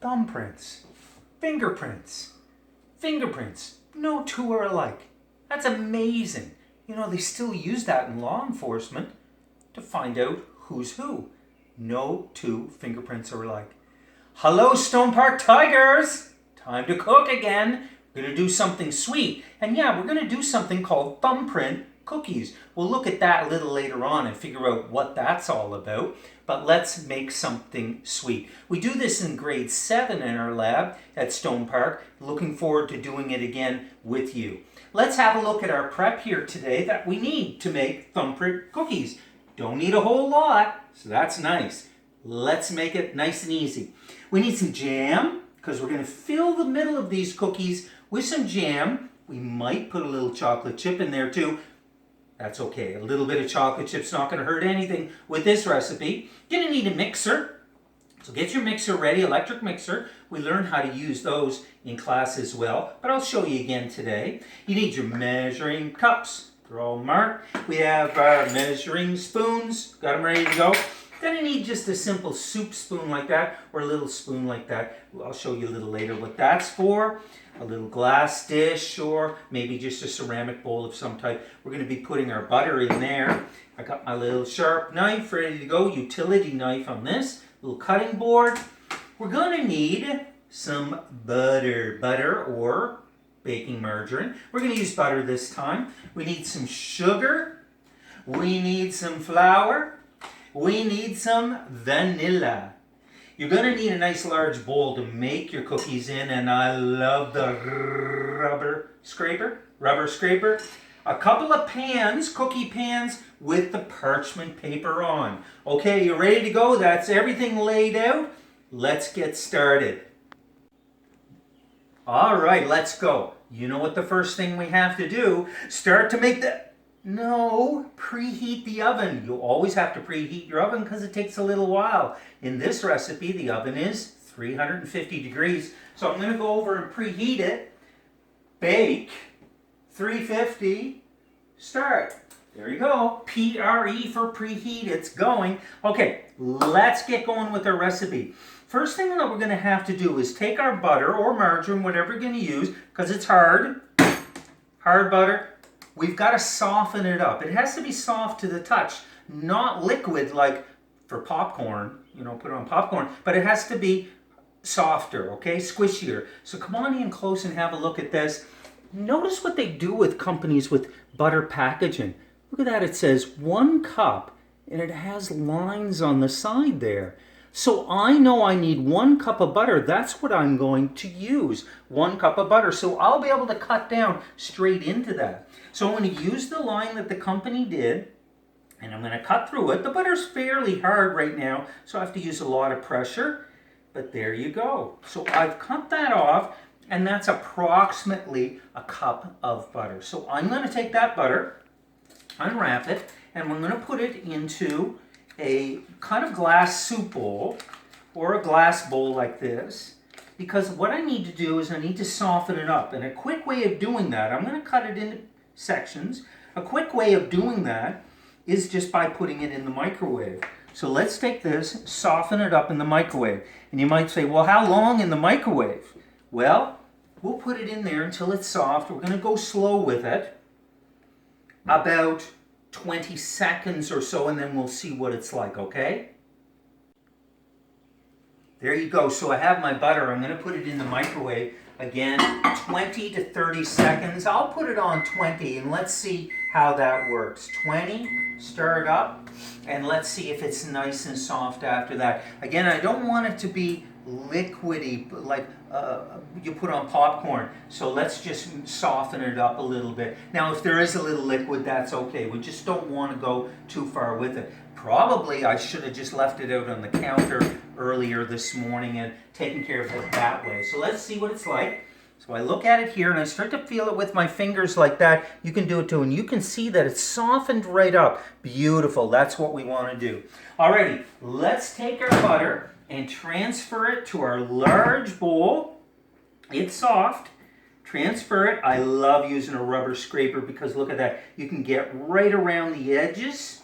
thumbprints, fingerprints, fingerprints. No two are alike. That's amazing. You know, they still use that in law enforcement to find out who's who. No two fingerprints are alike. Hello, Stonepark Tigers! Time to cook again. We're going to do something sweet. And yeah, we're going to do something called Thumbprint Cookies. We'll look at that a little later on and figure out what that's all about. But let's make something sweet. We do this in grade 7 in our lab at Stonepark. Looking forward to doing it again with you. Let's have a look at our prep here today that we need to make Thumbprint Cookies. Don't need a whole lot, so that's nice. Let's make it nice and easy. We need some jam, because we're going to fill the middle of these cookies with some jam. We might put a little chocolate chip in there too. That's okay. A little bit of chocolate chip's not going to hurt anything with this recipe. You're going to need a mixer. So get your mixer ready, electric mixer. We learned how to use those in class as well, but I'll show you again today. You need your measuring cups. They're all marked. We have our measuring spoons. Got them ready to go. Then I need just a simple soup spoon like that, or a little spoon like that. I'll show you a little later what that's for. A little glass dish, or maybe just a ceramic bowl of some type. We're going to be putting our butter in there. I got my little sharp knife ready to go, utility knife on this, little cutting board. We're going to need some butter or baking margarine. We're going to use butter this time. We need some sugar. We need some flour. We need some vanilla. You're going to need a nice large bowl to make your cookies in, and I love the rubber scraper. A couple of pans, cookie pans, with the parchment paper on. Okay, you ready to go? That's everything laid out. Let's get started. All right, let's go. You know what the first thing we have to do? Start to make the... No, preheat the oven. You always have to preheat your oven because it takes a little while. In this recipe, the oven is 350 degrees. So I'm going to go over and preheat it. Bake, 350, start. There you go. PRE for preheat. It's going. Okay, let's get going with our recipe. First thing that we're going to have to do is take our butter or margarine, whatever you're going to use, because it's hard butter. We've got to soften it up. It has to be soft to the touch, not liquid like for popcorn, you know, put it on popcorn, but it has to be softer, okay, squishier. So come on in close and have a look at this. Notice what they do with companies with butter packaging. Look at that, it says 1 cup, and it has lines on the side there. So I know I need 1 cup of butter. That's what I'm going to use, 1 cup of butter. So I'll be able to cut down straight into that. So I'm going to use the line that the company did, and I'm going to cut through it. The butter's fairly hard right now, so I have to use a lot of pressure. But there you go. So I've cut that off, and that's approximately a cup of butter. So I'm going to take that butter, unwrap it, and I'm going to put it into a kind of glass soup bowl or a glass bowl like this, because what I need to do is I need to soften it up. And a quick way of doing that, I'm going to cut it into sections. A quick way of doing that is just by putting it in the microwave. So let's take this, soften it up in the microwave. And you might say, well, how long in the microwave? Well, we'll put it in there until it's soft. We're going to go slow with it, about 20 seconds or so, and then we'll see what it's like, okay? There you go. So I have my butter. I'm going to put it in the microwave again, 20 to 30 seconds. I'll put it on 20, and let's see how that works. 20, stir it up, and let's see if it's nice and soft after that. Again, I don't want it to be liquidy like you put on popcorn. So let's just soften it up a little bit. Now, if there is a little liquid, that's okay. We just don't want to go too far with it. Probably I should have just left it out on the counter earlier this morning and taken care of it that way. So let's see what it's like. So I look at it here and I start to feel it with my fingers like that. You can do it too, and you can see that it's softened right up. Beautiful. That's what we want to do. Alrighty, let's take our butter and transfer it to our large bowl. It's soft. Transfer it. I love using a rubber scraper because look at that. You can get right around the edges.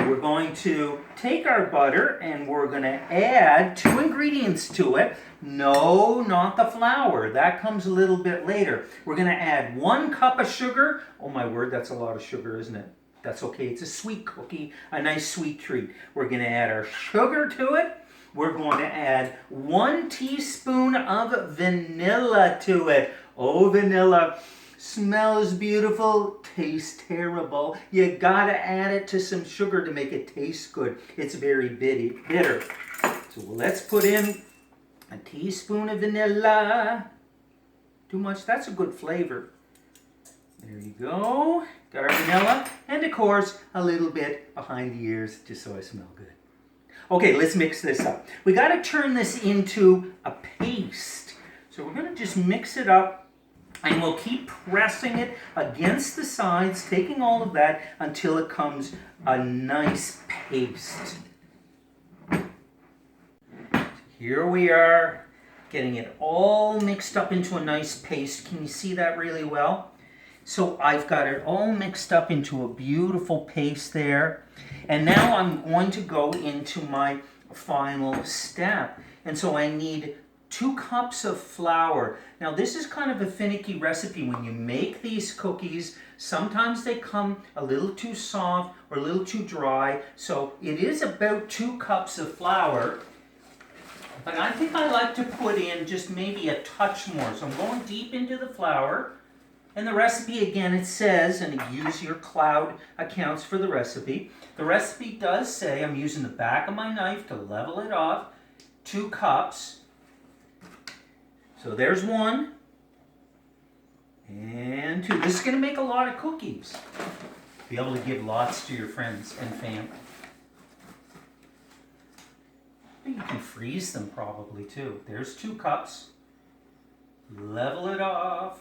we're going to take our butter and we're going to add 2 ingredients to it. No, not the flour. That comes a little bit later. We're going to add 1 cup of sugar. Oh my word, that's a lot of sugar, isn't it? That's okay. It's a sweet cookie, a nice sweet treat. We're going to add our sugar to it. We're going to add 1 teaspoon of vanilla to it. Oh, vanilla. Smells beautiful, tastes terrible. You gotta add it to some sugar to make it taste good. It's very bitter. So let's put in a teaspoon of vanilla. Too much? That's a good flavor. There you go. Got our vanilla. And of course, a little bit behind the ears, just so I smell good. Okay, let's mix this up. We gotta turn this into a paste. So we're gonna just mix it up. And we'll keep pressing it against the sides, taking all of that until it comes a nice paste. Here we are, getting it all mixed up into a nice paste. Can you see that really well? So I've got it all mixed up into a beautiful paste there. And now I'm going to go into my final step. And so I need 2 cups of flour. Now this is kind of a finicky recipe. When you make these cookies, sometimes they come a little too soft or a little too dry. So it is about 2 cups of flour. But I think I like to put in just maybe a touch more. So I'm going deep into the flour. And the recipe, again, it says, and use your cloud accounts for the recipe. The recipe does say, I'm using the back of my knife to level it off, 2 cups. So there's 1 and 2. This is going to make a lot of cookies. Be able to give lots to your friends and family. You can freeze them probably too. There's 2 cups. Level it off.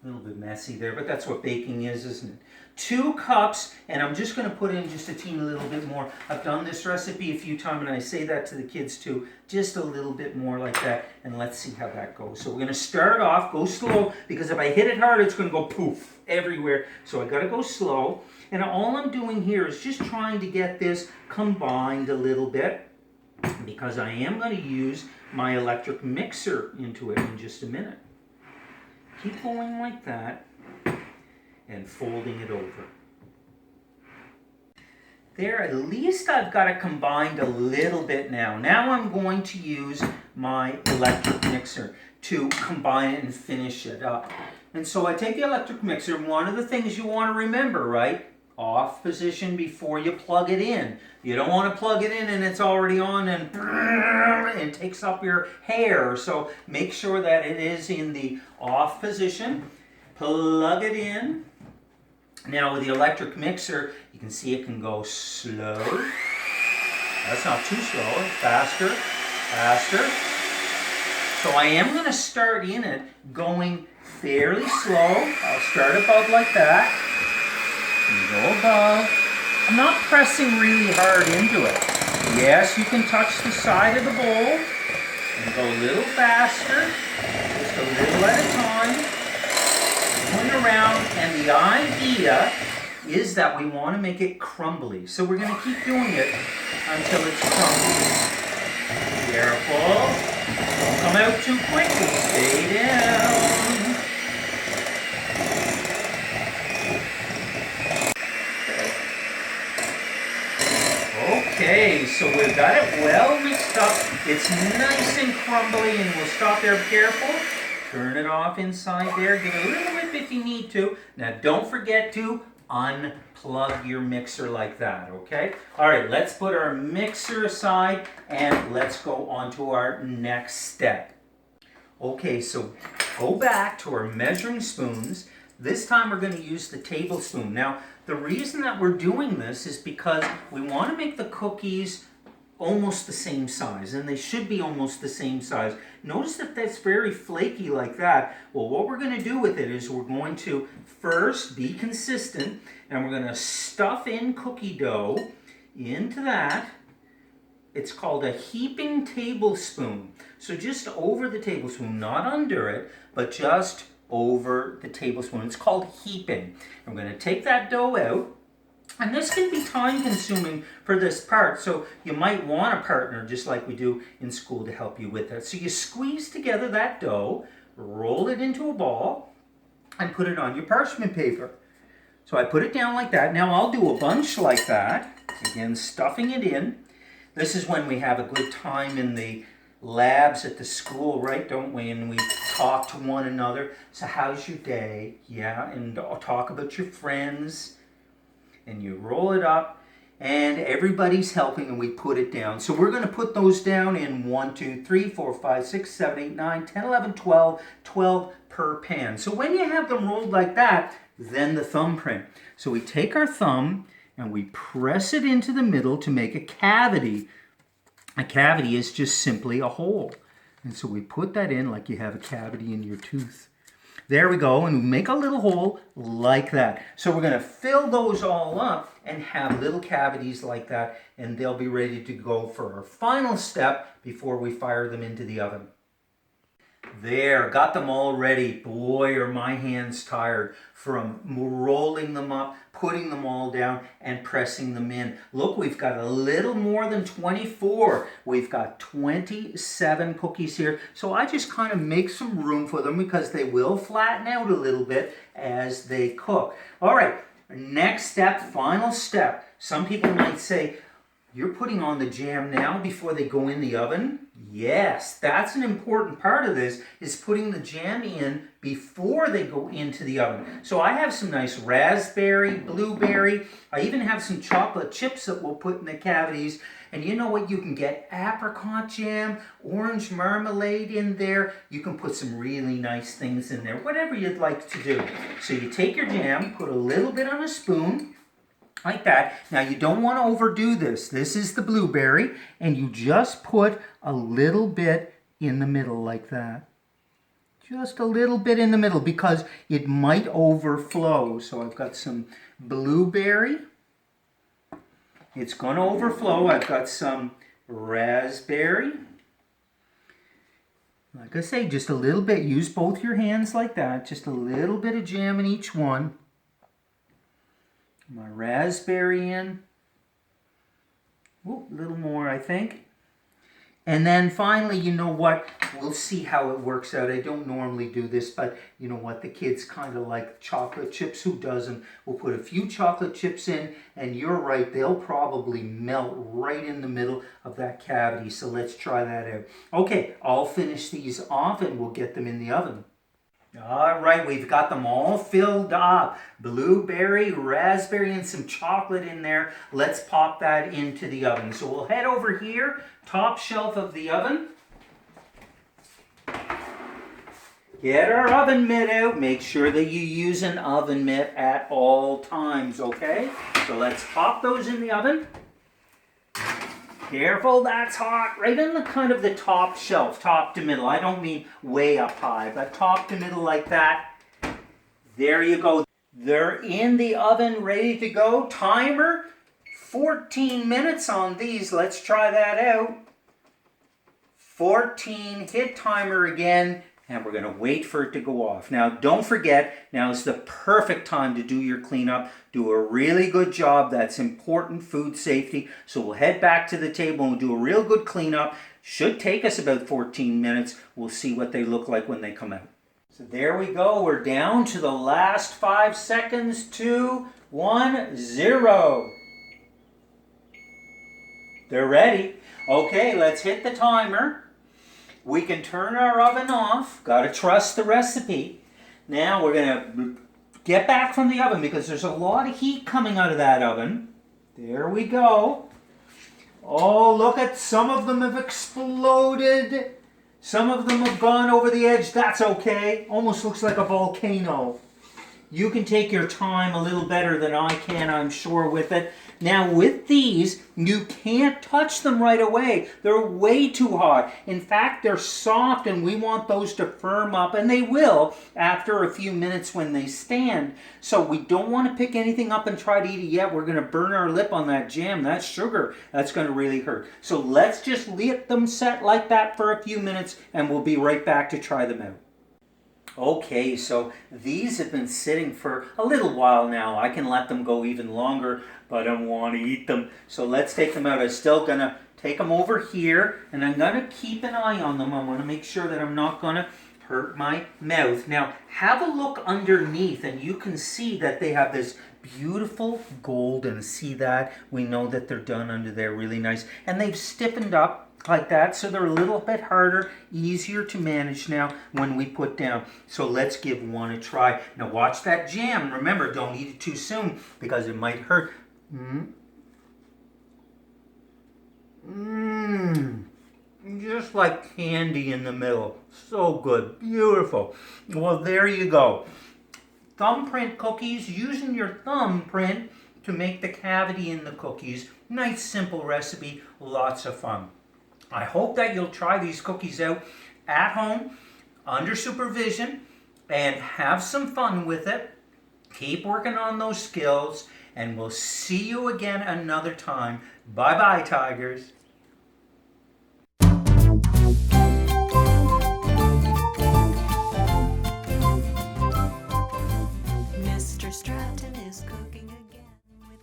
A little bit messy there, but that's what baking is, isn't it? 2 cups, and I'm just going to put in just a teeny little bit more. I've done this recipe a few times, and I say that to the kids too. Just a little bit more like that, and let's see how that goes. So we're going to start off, go slow, because if I hit it hard, it's going to go poof everywhere. So I got to go slow, and all I'm doing here is just trying to get this combined a little bit, because I am going to use my electric mixer into it in just a minute. Keep going like that and folding it over. There, at least I've got it combined a little bit now. Now I'm going to use my electric mixer to combine it and finish it up. And so I take the electric mixer. One of the things you want to remember, right? Off position before you plug it in. You don't want to plug it in and it's already on and it takes up your hair. So make sure that it is in the off position. Plug it in. Now with the electric mixer, you can see it can go slow. That's not too slow. Faster, faster. So I am going to start in it going fairly slow. I'll start about like that. And go above. I'm not pressing really hard into it. Yes, you can touch the side of the bowl and go a little faster, just a little at a time, going around. And the idea is that we want to make it crumbly. So we're going to keep doing it until it's crumbly. Careful. Don't come out too quickly. Stay down. Okay, so we've got it well mixed up. It's nice and crumbly, and we'll stop there. Careful. Turn it off inside there. Give it a little whip if you need to. Now, don't forget to unplug your mixer like that, okay? All right, let's put our mixer aside, and let's go on to our next step. Okay, so go back to our measuring spoons. This time we're going to use the tablespoon. Now, the reason that we're doing this is because we want to make the cookies almost the same size, and they should be almost the same size. Notice that that's very flaky like that. Well, what we're going to do with it is we're going to first be consistent, and we're going to stuff in cookie dough into that. It's called a heaping tablespoon. So just over the tablespoon, not under it, but just over the tablespoon. It's called heaping. I'm going to take that dough out, And this can be time consuming for this part, so you might want a partner just like we do in school to help you with that. So you squeeze together that dough, roll it into a ball, and put it on your parchment paper. So I put it down like that. Now I'll do a bunch like that, again stuffing it in. This is when we have a good time in the labs at the school, right, don't we? And we talk to one another. So how's your day? Yeah, and I'll talk about your friends. And you roll it up, and everybody's helping, and we put it down. So we're going to put those down in 1, 2, 3, 4, 5, 6, 7, 8, 9, 10, 11, 12, 12 per pan. So when you have them rolled like that, then the thumbprint. So we take our thumb and we press it into the middle to make a cavity. A cavity is just simply a hole. And so we put that in like you have a cavity in your tooth. There we go, and we make a little hole like that. So we're going to fill those all up and have little cavities like that, and they'll be ready to go for our final step before we fire them into the oven. There, got them all ready. Boy, are my hands tired from rolling them up, putting them all down, and pressing them in. Look, we've got a little more than 24. We've got 27 cookies here. So I just kind of make some room for them because they will flatten out a little bit as they cook. All right, next step, final step. Some people might say, you're putting on the jam now before they go in the oven? Yes, that's an important part of this, is putting the jam in before they go into the oven. So I have some nice raspberry, blueberry. I even have some chocolate chips that we'll put in the cavities. And you know what? You can get apricot jam, orange marmalade in there. You can put some really nice things in there, whatever you'd like to do. So you take your jam, put a little bit on a spoon, like that. Now you don't want to overdo this. This is the blueberry, and you just put a little bit in the middle like that. Just a little bit in the middle because it might overflow. So I've got some blueberry. It's going to overflow. I've got some raspberry. Like I say, just a little bit. Use both your hands like that. Just a little bit of jam in each one. My raspberry in. Ooh, a little more, I think. And then finally, you know what? We'll see how it works out. I don't normally do this, but you know what? The kids kind of like chocolate chips. Who doesn't? We'll put a few chocolate chips in, and you're right, they'll probably melt right in the middle of that cavity. So let's try that out. Okay, I'll finish these off, and we'll get them in the oven. All right, we've got them all filled up. Blueberry, raspberry, and some chocolate in there. Let's pop that into the oven. So we'll head over here, top shelf of the oven. Get our oven mitt out. Make sure that you use an oven mitt at all times, okay? So let's pop those in the oven. Careful, that's hot. Right in the kind of the top shelf, top to middle. I don't mean way up high, but top to middle like that. There you go. They're in the oven, ready to go. Timer, 14 minutes on these. Let's try that out. 14, hit timer again. And we're going to wait for it to go off. Now, don't forget, now is the perfect time to do your cleanup. Do a really good job. That's important, food safety. So we'll head back to the table and do a real good cleanup. Should take us about 14 minutes. We'll see what they look like when they come out. So there we go. We're down to the last 5 seconds. 2, 1, 0. They're ready. Okay, let's hit the timer. We can turn our oven off. Got to trust the recipe. Now we're going to get back from the oven because there's a lot of heat coming out of that oven. There we go. Oh, look at some of them have exploded. Some of them have gone over the edge. That's okay. Almost looks like a volcano. You can take your time a little better than I can, I'm sure, with it. Now, with these, you can't touch them right away. They're way too hot. In fact, they're soft, and we want those to firm up, and they will after a few minutes when they stand. So we don't want to pick anything up and try to eat it yet. We're going to burn our lip on that jam. That's sugar. That's going to really hurt. So let's just let them set like that for a few minutes, and we'll be right back to try them out. Okay, so these have been sitting for a little while now. I can let them go even longer, but I don't want to eat them. So let's take them out. I'm still gonna take them over here, and I'm gonna keep an eye on them. I want to make sure that I'm not gonna hurt my mouth. Now, have a look underneath, and you can see that they have this beautiful golden. See that? We know that they're done under there really nice, and they've stiffened up like that, so they're a little bit harder, easier to manage now when we put down. So let's give one a try. Now watch that jam. Remember, don't eat it too soon because it might hurt. Just like candy in the middle. So good, beautiful. Well, there you go. Thumbprint cookies, using your thumbprint to make the cavity in the cookies. Nice, simple recipe, lots of fun. I hope that you'll try these cookies out at home, under supervision, and have some fun with it. Keep working on those skills, and we'll see you again another time. Bye-bye, Tigers.